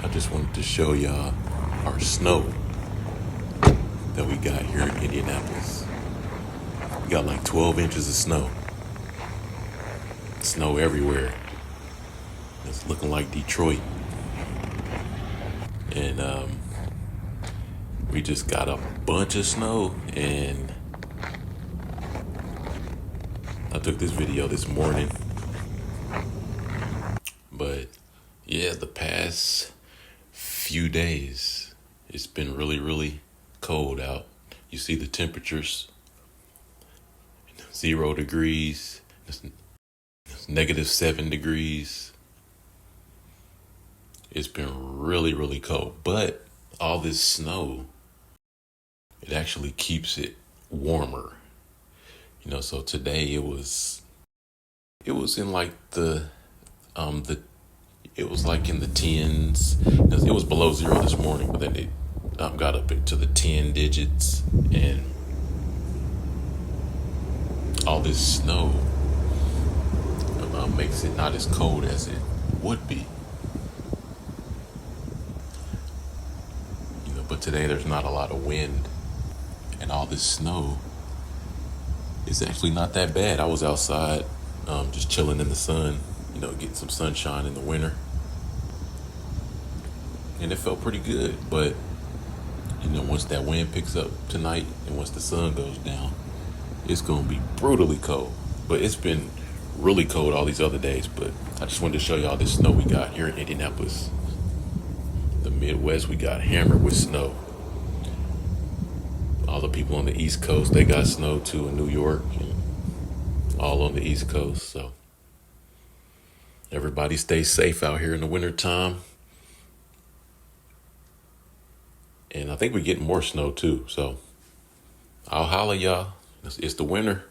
I just wanted to show y'all our snow that we got here in Indianapolis. We got like 12 inches of snow. Snow everywhere. It's looking like Detroit. And we just got a bunch of snow, and I took this video this morning. But yeah, the past few days, it's been really cold out. You see the temperatures, 0 degrees, it's -7 degrees. It's been really cold, but all this snow, it actually keeps it warmer. So today it was in like it was like in the tens. It was below 0 this morning, but then it got up into the 10 digits, and all this snow makes it not as cold as it would be. But today there's not a lot of wind, and all this snow is actually not that bad. I was outside just chilling in the sun, getting some sunshine in the winter, and it felt pretty good. But once that wind picks up tonight and once the sun goes down, it's gonna be brutally cold. But it's been really cold all these other days. But I just wanted to show y'all this snow we got here in Indianapolis. The Midwest, we got hammered with snow. All the people on the East Coast, they got snow too in New York, and all on the East Coast. So everybody stay safe out here in the winter time. And I think we're getting more snow too. So I'll holler y'all. It's the winter.